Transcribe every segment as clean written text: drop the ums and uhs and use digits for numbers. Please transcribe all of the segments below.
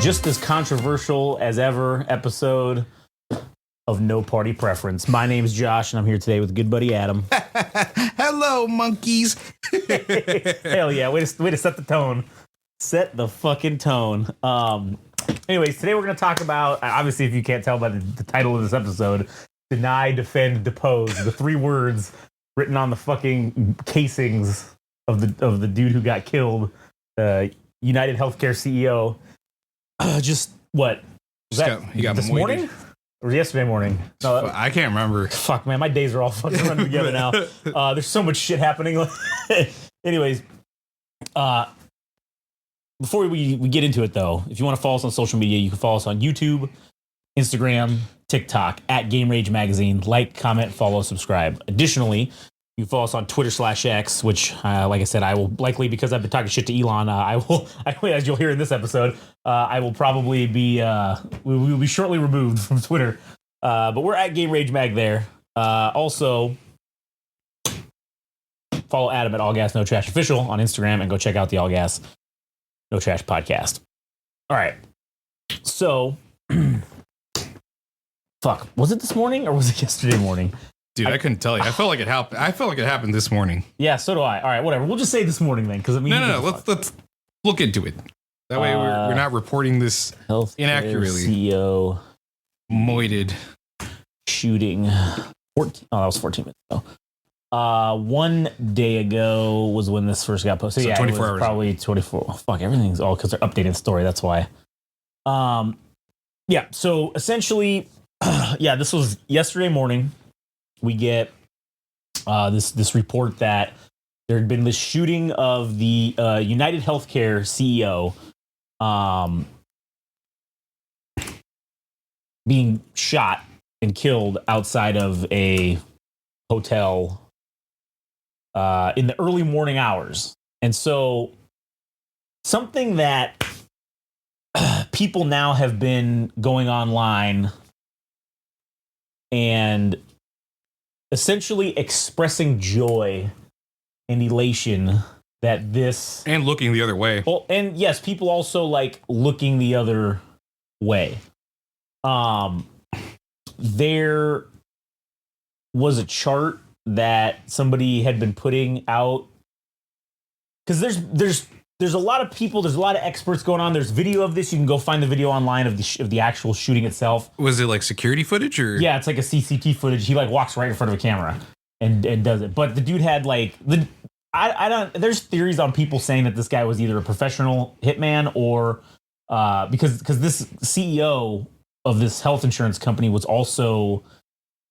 just as controversial as ever episode of No Party Preference. My name's Josh, and I'm here today with good buddy Adam. Hello, monkeys. Hell yeah, way to set the tone. Set the fucking tone. Anyways, today we're going to talk about, obviously, if you can't tell by the title of this episode, deny, defend, depose. The three words written on the fucking casings of the dude who got killed, United Healthcare CEO. Just what? Was that this morning? Or yesterday morning? No, I can't remember. Fuck, man, my days are all fucking running together now. There's so much shit happening. Anyways, before we get into it, though, if you want to follow us on social media, you can follow us on YouTube, Instagram, TikTok, at Game Rage Magazine. Like, comment, follow, subscribe. Additionally, you can follow us on Twitter/X, which, like I said, I will likely, because I've been talking shit to Elon, as you'll hear in this episode, I will probably be, we will be shortly removed from Twitter. But we're at Game Rage Mag there. Also, follow Adam at All Gas No Trash Official on Instagram and go check out the All Gas No Trash podcast. All right. So, fuck, was it this morning or was it yesterday morning? Dude, I couldn't tell you. I felt like it happened. I felt like it happened this morning. Yeah, so do I. All right, whatever. We'll just say this morning then, because I mean, no. Let's look into it. That way, we're not reporting this inaccurately. CEO moited shooting. 14. Oh, that was 14 minutes ago. 1 day ago was when this first got posted. So yeah, 24 hours. Probably 24. Oh, fuck, everything's all because they're updating the story. That's why. Yeah. So essentially, yeah, this was yesterday morning. We get this report that there had been this shooting of the United Healthcare CEO being shot and killed outside of a hotel in the early morning hours. And so something that people now have been going online and essentially expressing joy and elation that this... And looking the other way. Well, and yes, people also like looking the other way. There was a chart that somebody had been putting out. Because there's a lot of people, there's a lot of experts going on. There's video of this. You can go find the video online of the actual shooting itself. Was it like security footage or? Yeah, it's like a CCTV footage. He like walks right in front of a camera and does it. But the dude had like I don't. There's theories on people saying that this guy was either a professional hitman or because this CEO of this health insurance company was also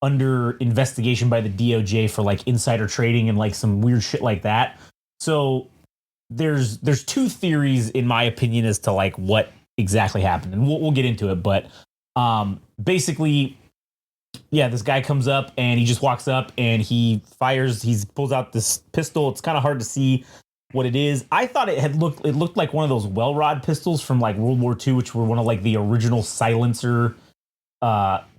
under investigation by the DOJ for like insider trading and like some weird shit like that. So there's two theories in my opinion as to like what exactly happened, and we'll get into it. But basically, yeah, this guy comes up and he just walks up and he fires. He pulls out this pistol. It's kind of hard to see what it is. I thought it looked like one of those Welrod pistols from like World War II, which were one of like the original silencer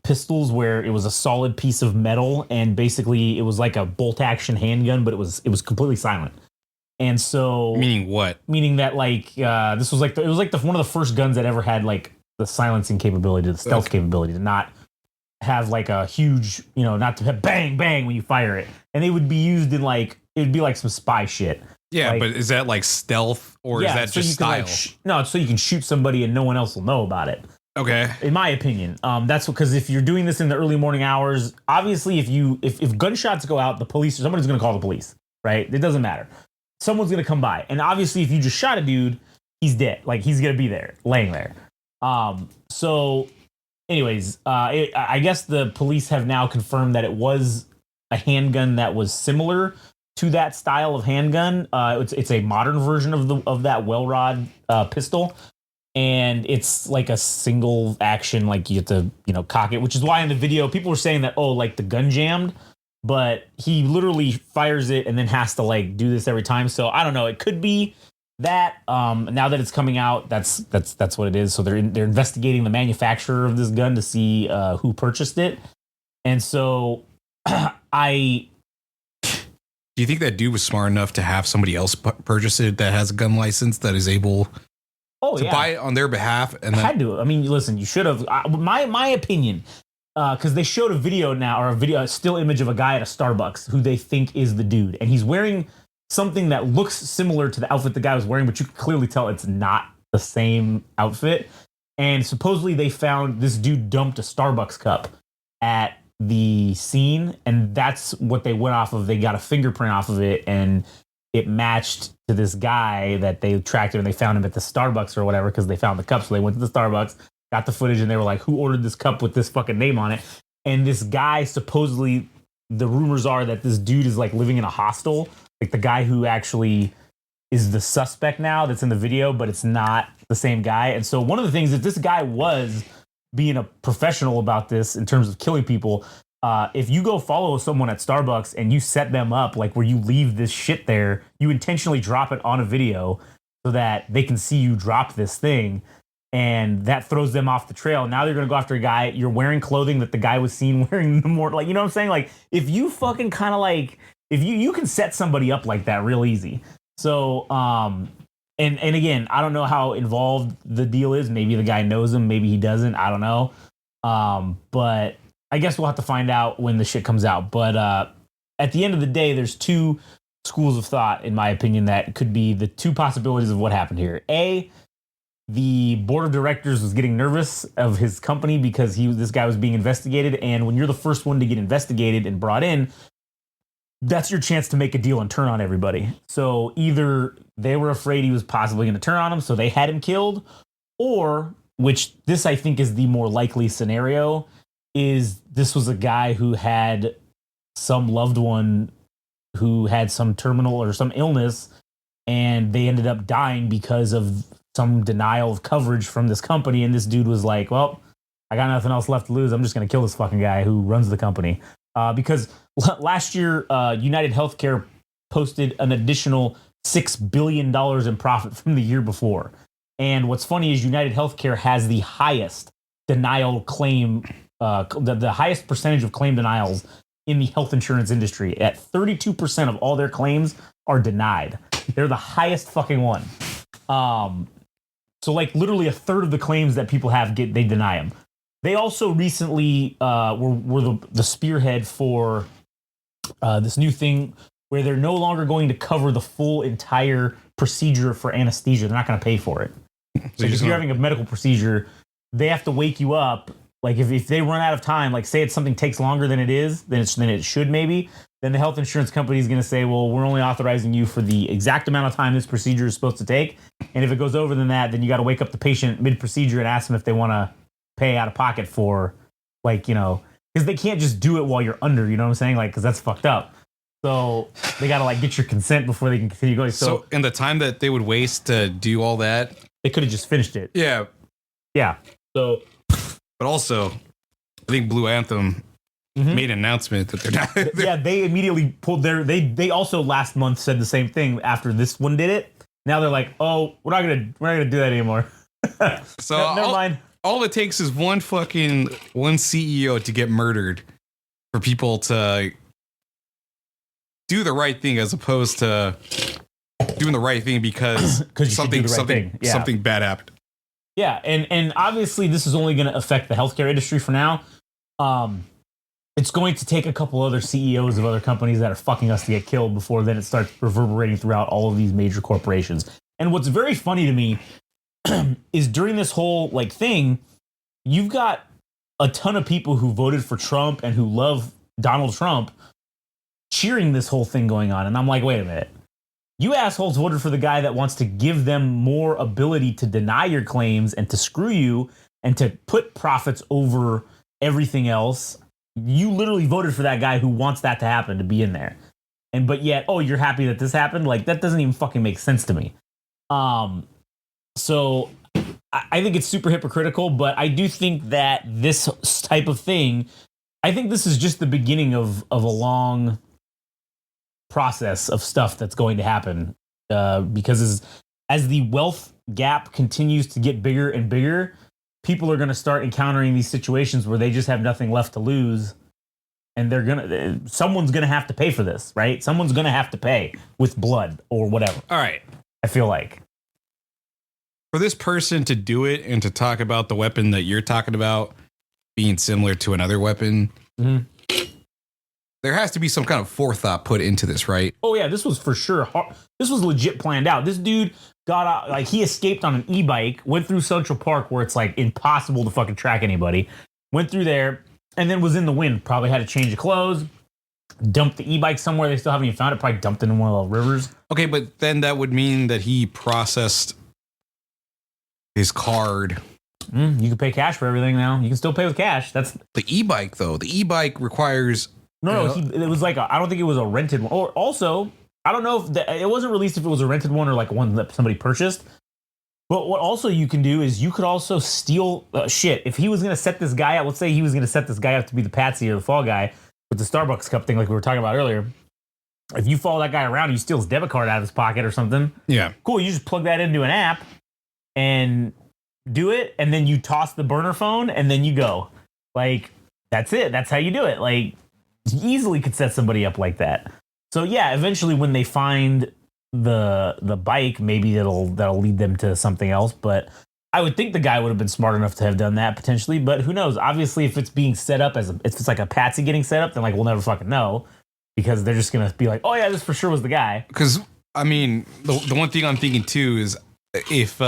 pistols, where it was a solid piece of metal and basically it was like a bolt action handgun, but it was completely silent. And so, meaning what? Meaning that like this was like one of the first guns that ever had like the silencing capability, the stealth capability, to not have like a huge, not to have bang bang when you fire it. And they would be used in like, it would be like some spy shit. Yeah, like, but is that like stealth or is that so just style? No, it's so you can shoot somebody and no one else will know about it. Okay. In my opinion, that's because if you're doing this in the early morning hours, obviously if gunshots go out, the police, somebody's going to call the police, right? It doesn't matter. Someone's going to come by. And obviously if you just shot a dude, he's dead. Like he's going to be there, laying there. So anyways, I guess the police have now confirmed that it was a handgun that was similar to that style of handgun. It's a modern version of that Welrod pistol. And it's like a single action, like you have to, cock it, which is why in the video people were saying that, like the gun jammed, but he literally fires it and then has to like do this every time. So I don't know. It could be that. Now that it's coming out, that's what it is. So they're investigating the manufacturer of this gun to see who purchased it. And so Do you think that dude was smart enough to have somebody else purchase it that has a gun license that is able to buy it on their behalf. And then had to. I mean, listen, you should have. My opinion, because they showed a video now, or a still image of a guy at a Starbucks who they think is the dude, and he's wearing something that looks similar to the outfit the guy was wearing, but you can clearly tell it's not the same outfit. And supposedly they found this dude dumped a Starbucks cup at the scene, and that's what they went off of. They got a fingerprint off of it, and it matched to this guy that they tracked him, and they found him at the Starbucks or whatever because they found the cup. So they went to the Starbucks, got the footage, and they were like, who ordered this cup with this fucking name on it? And this guy, supposedly, the rumors are that this dude is like living in a hostel, like the guy who actually is the suspect now that's in the video, but it's not the same guy. And so one of the things that this guy was being a professional about this in terms of killing people, if you go follow someone at Starbucks and you set them up, like where you leave this shit there, you intentionally drop it on a video so that they can see you drop this thing, and that throws them off the trail. Now they're going to go after a guy. You're wearing clothing that the guy was seen wearing the more, like, you know what I'm saying? Like, if you fucking kind of like, if you can set somebody up like that real easy. So, and again, I don't know how involved the deal is. Maybe the guy knows him, maybe he doesn't. I don't know. But I guess we'll have to find out when the shit comes out. But at the end of the day, there's two schools of thought, in my opinion, that could be the two possibilities of what happened here. A, the board of directors was getting nervous of his company because this guy was being investigated. And when you're the first one to get investigated and brought in, that's your chance to make a deal and turn on everybody. So either they were afraid he was possibly going to turn on him, so they had him killed, or, which this I think is the more likely scenario, is this was a guy who had some loved one who had some terminal or some illness, and they ended up dying because of some denial of coverage from this company. And this dude was like, well, I got nothing else left to lose. I'm just going to kill this fucking guy who runs the company. Because last year, United Healthcare posted an additional $6 billion in profit from the year before. And what's funny is United Healthcare has the highest denial claim, the highest percentage of claim denials in the health insurance industry. At 32% of all their claims are denied. They're the highest fucking one. So like literally a third of the claims that people have, they deny them. They also recently were the spearhead for this new thing where they're no longer going to cover the full entire procedure for anesthesia. They're not going to pay for it. So if you're having a medical procedure, they have to wake you up. Like if they run out of time, like say it's something takes longer than it is, than it should maybe, then the health insurance company is going to say, well, we're only authorizing you for the exact amount of time this procedure is supposed to take. And if it goes over than that, then you got to wake up the patient mid-procedure and ask them if they want to pay out of pocket for, like, you know, because they can't just do it while you're under, you know what I'm saying? Like, because that's fucked up. So they got to like get your consent before they can continue going. So in the time that they would waste to do all that, they could have just finished it. Yeah. Yeah. So, but also, I think Blue Anthem made an announcement that they're not. Yeah, they immediately pulled they also last month said the same thing after this one did it. Now they're like, oh, we're not gonna do that anymore. So never mind. All it takes is one CEO to get murdered for people to do the right thing, as opposed to doing the right thing because something bad happened. Yeah, and obviously this is only going to affect the healthcare industry for now. It's going to take a couple other CEOs of other companies that are fucking us to get killed before then it starts reverberating throughout all of these major corporations. And what's very funny to me is during this whole like thing, you've got a ton of people who voted for Trump and who love Donald Trump cheering this whole thing going on. And I'm like, wait a minute. You assholes voted for the guy that wants to give them more ability to deny your claims and to screw you and to put profits over everything else. You literally voted for that guy who wants that to happen, to be in there. But yet, oh, you're happy that this happened? Like, that doesn't even fucking make sense to me. So I think it's super hypocritical, but I do think that this type of thing, I think this is just the beginning of a long process of stuff that's going to happen, because as the wealth gap continues to get bigger and bigger, people are going to start encountering these situations where they just have nothing left to lose, and someone's going to have to pay for this, right? Someone's going to have to pay with blood or whatever. All right. I feel like for this person to do it and to talk about the weapon that you're talking about being similar to another weapon, there has to be some kind of forethought put into this, right? Oh yeah, this was for sure. This was legit planned out. This dude got out, like he escaped on an e-bike, went through Central Park where it's like impossible to fucking track anybody. Went through there and then was in the wind. Probably had to change of clothes. Dumped the e-bike somewhere. They still haven't even found it. Probably dumped it in one of the rivers. Okay, but then that would mean that he processed his card. You can pay cash for everything now. You can still pay with cash. That's the e-bike, though. The e-bike requires... No, it was like I don't think it was a rented one. Or also, I don't know if it wasn't released if it was a rented one or like one that somebody purchased. But what also you can do is you could also steal shit. If he was going to set this guy up, let's say he was going to set this guy up to be the patsy or the fall guy with the Starbucks cup thing like we were talking about earlier. If you follow that guy around, you steal his debit card out of his pocket or something. Yeah. Cool. You just plug that into an app and do it. And then you toss the burner phone and then you go. Like, that's it. That's how you do it. Like, you easily could set somebody up like that. So yeah, eventually when they find the bike, maybe that'll lead them to something else. But I would think the guy would have been smart enough to have done that potentially. But who knows? Obviously, if it's being set up if it's like a patsy getting set up, then like we'll never fucking know because they're just gonna be like, oh yeah, this for sure was the guy. Because I mean, the one thing I'm thinking too is if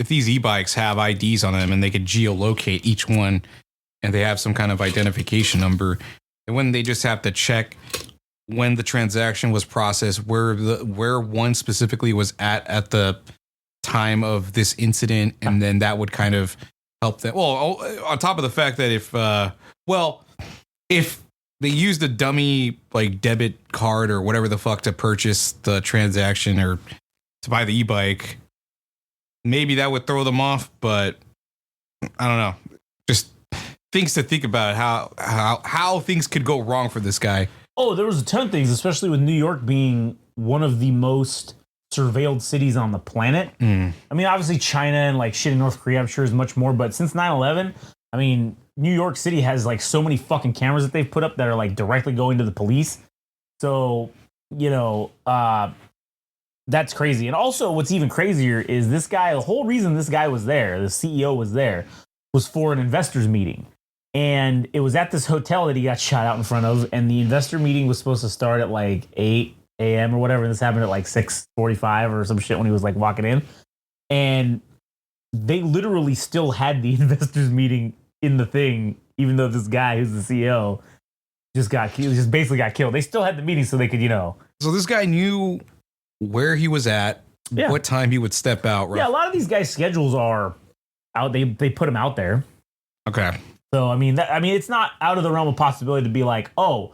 these e-bikes have IDs on them and they could geolocate each one. And they have some kind of identification number, and when they just have to check when the transaction was processed, where one specifically was at the time of this incident, and then that would kind of help them. Well, on top of the fact that if they used a dummy like debit card or whatever the fuck to purchase the transaction or to buy the e-bike, maybe that would throw them off. But I don't know, just things to think about how things could go wrong for this guy. Oh, there was a ton of things, especially with New York being one of the most surveilled cities on the planet. I mean, obviously China and like shit in North Korea, I'm sure is much more, but since 9/11, I mean, New York City has like so many fucking cameras that they've put up that are like directly going to the police. So, you know, that's crazy. And also what's even crazier is this guy, the whole reason this guy was there, the CEO was there, was for an investors meeting. And it was at this hotel that he got shot out in front of. And the investor meeting was supposed to start at like 8 a.m. or whatever. And this happened at like 6:45 or some shit when he was like walking in. And they literally still had the investors meeting in the thing, even though this guy who's the CEO just basically got killed. They still had the meeting so they could, you know. So this guy knew where he was at, what time he would step out. Yeah, a lot of these guys' schedules are out. They put them out there. Okay. So, I mean, it's not out of the realm of possibility to be like, oh,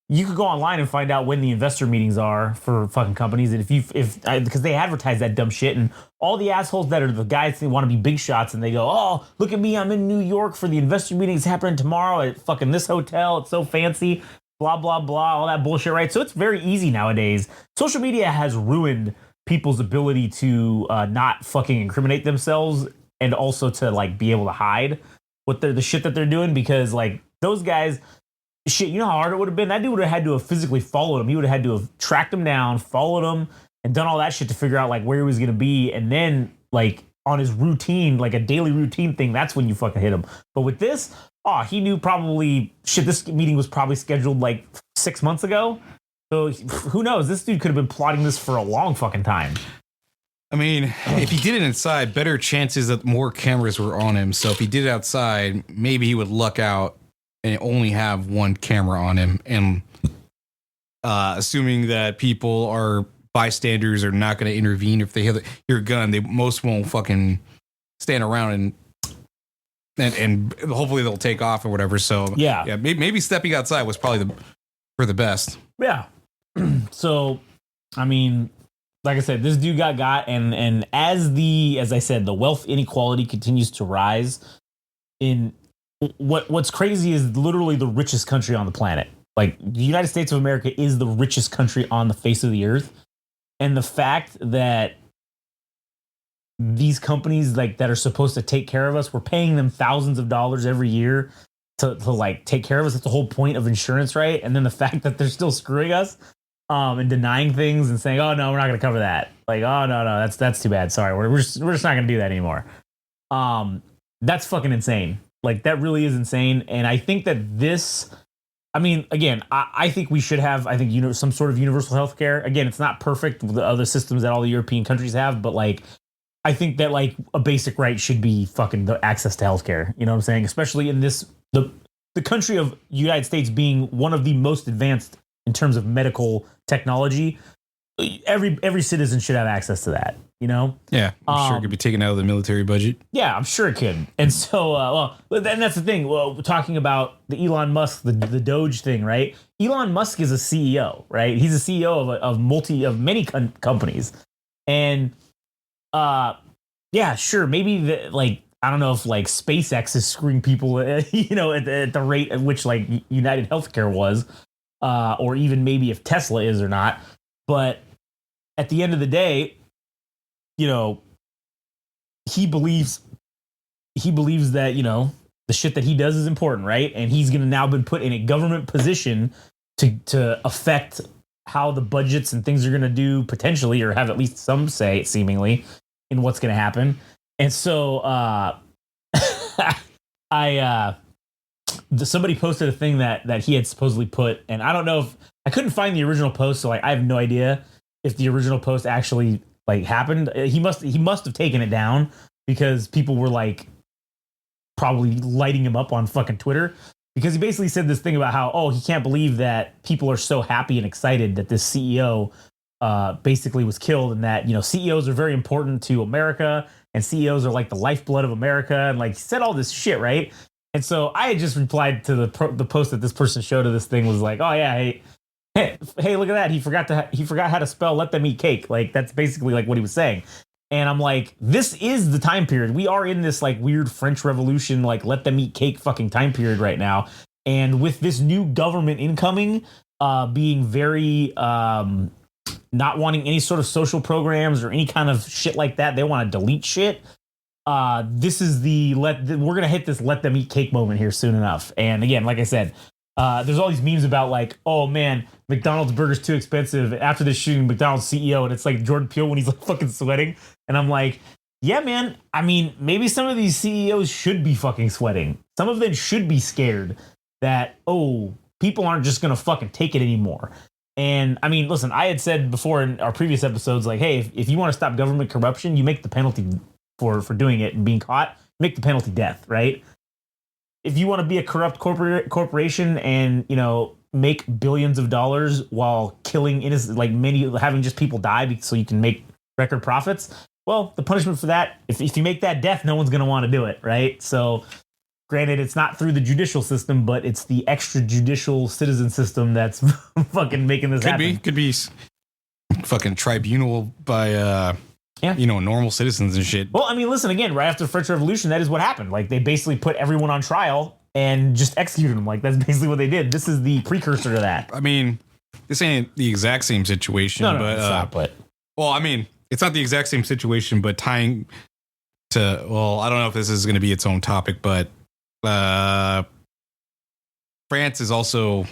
you could go online and find out when the investor meetings are for fucking companies. And because they advertise that dumb shit, and all the assholes that are the guys that want to be big shots and they go, oh, look at me, I'm in New York for the investor meetings happening tomorrow at fucking this hotel. It's so fancy, blah, blah, blah, all that bullshit, right? So it's very easy nowadays. Social media has ruined people's ability to not fucking incriminate themselves and also to like be able to hide what the shit that they're doing, because like those guys, shit, you know how hard it would have been? That dude would have had to have physically followed him. He would have had to have tracked him down, followed him, and done all that shit to figure out like where he was going to be. And then like on his routine, like a daily routine thing, that's when you fucking hit him. But with this, he knew probably, shit, this meeting was probably scheduled like 6 months ago. So who knows? This dude could have been plotting this for a long fucking time. I mean, if he did it inside, better chances that more cameras were on him. So if he did it outside, maybe he would luck out and only have one camera on him. And assuming that people are bystanders are not going to intervene if they hear a gun, they most won't fucking stand around and hopefully they'll take off or whatever. So yeah, maybe stepping outside was probably for the best. Yeah. So, I mean, like I said, this dude got, and as I said, the wealth inequality continues to rise. In what's crazy is literally the richest country on the planet. Like the United States of America is the richest country on the face of the earth, and the fact that these companies like that are supposed to take care of us, we're paying them thousands of dollars every year to like take care of us. That's the whole point of insurance, right? And then the fact that they're still screwing us. and denying things and saying, "Oh no, we're not going to cover that." Like, "Oh no, that's too bad. Sorry, we're just not going to do that anymore." That's fucking insane. Like that really is insane. And I think that this, I mean, again, I think we should have, I think, some sort of universal health care. Again, it's not perfect with the other systems that all the European countries have, but like, I think that like a basic right should be fucking the access to healthcare. You know what I'm saying? Especially in the country of United States being one of the most advanced in terms of medical technology. Every citizen should have access to that. You know? Yeah, I'm sure it could be taken out of the military budget. Yeah, I'm sure it could. And so, well, then that's the thing. Well, we're talking about the Elon Musk, the Doge thing, right? Elon Musk is a CEO, right? He's a CEO of many companies, and yeah, sure, maybe I don't know if like SpaceX is screwing people, at the rate at which like United Healthcare was, or even maybe if Tesla is or not. But at the end of the day, he believes that, the shit that he does is important, right? And he's going to now been put in a government position to affect how the budgets and things are going to do potentially, or have at least some say seemingly in what's going to happen. And so, somebody posted a thing that he had supposedly put, and I don't know if I couldn't find the original post. So like, I have no idea if the original post actually like happened. He must have taken it down because people were like probably lighting him up on fucking Twitter, because he basically said this thing about how, he can't believe that people are so happy and excited that this CEO basically was killed, and that, CEOs are very important to America and CEOs are like the lifeblood of America, and like he said all this shit, right? And so I had just replied to the post that this person showed to this thing, was like, oh yeah, hey, look at that. He forgot how to spell "let them eat cake." Like that's basically like what he was saying. And I'm like, this is the time period. We are in this like weird French Revolution, like let them eat cake fucking time period right now. And with this new government incoming, being very not wanting any sort of social programs or any kind of shit like that. They want to delete shit. This is we're going to hit this let them eat cake moment here soon enough. And again, like I said, there's all these memes about like, oh man, McDonald's burger's too expensive after this shooting McDonald's CEO. And it's like Jordan Peele when he's like fucking sweating. And I'm like, yeah, man. I mean, maybe some of these CEOs should be fucking sweating. Some of them should be scared that, people aren't just going to fucking take it anymore. And I mean, listen, I had said before in our previous episodes, like, hey, if you want to stop government corruption, you make the penalty for doing it and being caught, make the penalty death, right? If you want to be a corrupt corporation and, make billions of dollars while killing innocent, like having just people die so you can make record profits, well, the punishment for that, if you make that death, no one's going to want to do it, right? So granted, it's not through the judicial system, but it's the extrajudicial citizen system that's fucking making this happen. Could be fucking tribunal by normal citizens and shit. Well, I mean, listen, again, right after the French Revolution, that is what happened. Like they basically put everyone on trial and just executed them. Like that's basically what they did. This is the precursor to that. I mean, this ain't the exact same situation. No, but, it's not. But well, I mean, it's not the exact same situation, but tying to, well, I don't know if this is going to be its own topic, but France is also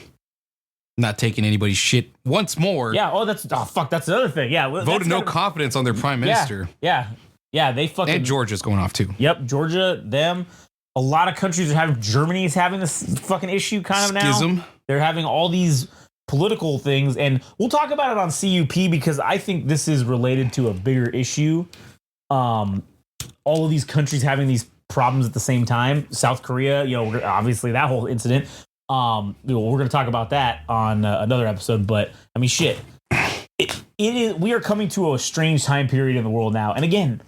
not taking anybody's shit once more. Yeah. That's another thing. Yeah. Voted no confidence on their prime minister. Yeah. They fucking. And Georgia's going off too. Yep. Georgia, them. A lot of countries are having. Germany is having this fucking issue kind of Schism. now. They're having all these political things, and we'll talk about it on CUP because I think this is related to a bigger issue. All of these countries having these problems at the same time. South Korea, obviously that whole incident. We're going to talk about that on another episode. But I mean, shit, it is. We are coming to a strange time period in the world now. And again,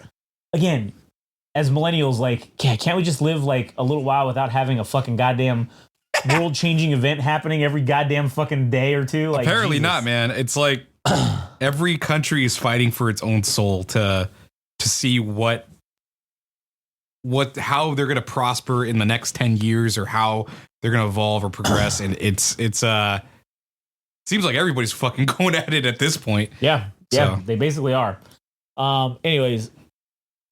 as millennials, like, can't we just live like a little while without having a fucking goddamn world-changing event happening every goddamn fucking day or two? Like, apparently Jesus. not, man. It's like every country is fighting for its own soul to see how they're going to prosper in the next 10 years or how they're going to evolve or progress. And it's seems like everybody's fucking going at it at this point. Yeah, they basically are. Anyways,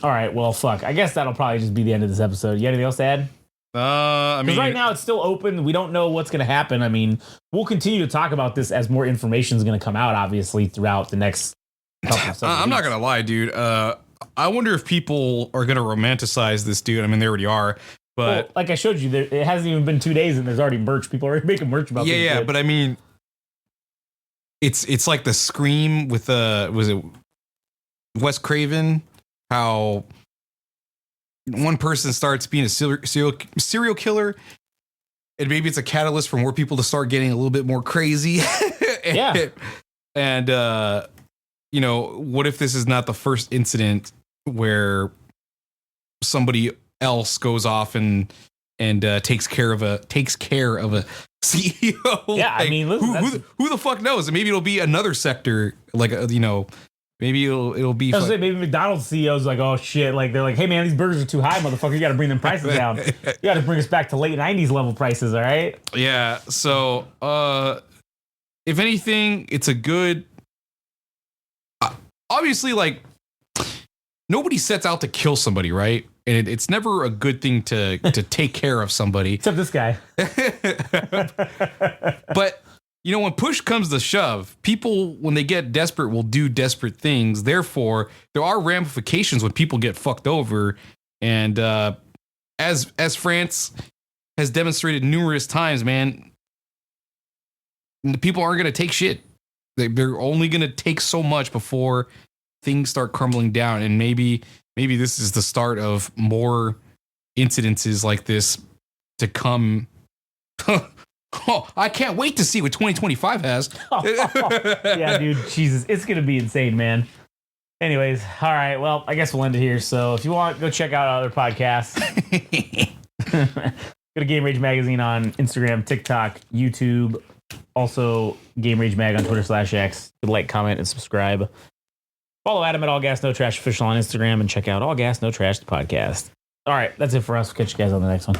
all right, well, fuck. I guess that'll probably just be the end of this episode. You got anything else to add? I Because mean, right now it's still open. We don't know what's going to happen. I mean, we'll continue to talk about this as more information is going to come out, obviously, throughout the next couple of I'm not gonna lie, dude. I wonder if people are gonna romanticize this dude. I mean, they already are. But well, like I showed you, it hasn't even been 2 days and there's already merch. People are already making merch about this. yeah. But I mean, it's like the Scream with was it Wes Craven? How one person starts being a serial killer, and maybe it's a catalyst for more people to start getting a little bit more crazy. And you know, what if this is not the first incident where somebody else goes off and takes care of a CEO? Yeah, Like, I mean, listen, who the fuck knows? Maybe it'll be another sector, like you know, maybe it'll be. Maybe McDonald's CEO's like, oh shit, like they're like, hey man, these burgers are too high, motherfucker. You got to bring them prices down. You got to bring us back to late '90s level prices, all right? Yeah. So, if anything, it's a good. Obviously, like, nobody sets out to kill somebody, right? And it's never a good thing to take care of somebody. Except this guy. But, you know, when push comes to shove, people, when they get desperate, will do desperate things. Therefore, there are ramifications when people get fucked over. And as France has demonstrated numerous times, man, people aren't going to take shit. They're only going to take so much before things start crumbling down. And maybe this is the start of more incidences like this to come. Oh, I can't wait to see what 2025 has. Yeah, dude, Jesus, it's going to be insane, man. Anyways, all right, well, I guess we'll end it here. So if you want, go check out other podcasts. Go to Game Rage Magazine on Instagram, TikTok, YouTube. Also, Game Rage Mag on Twitter/X. Like, comment, and subscribe. Follow Adam at All Gas No Trash Official on Instagram and check out All Gas No Trash the podcast. All right, that's it for us. We'll catch you guys on the next one.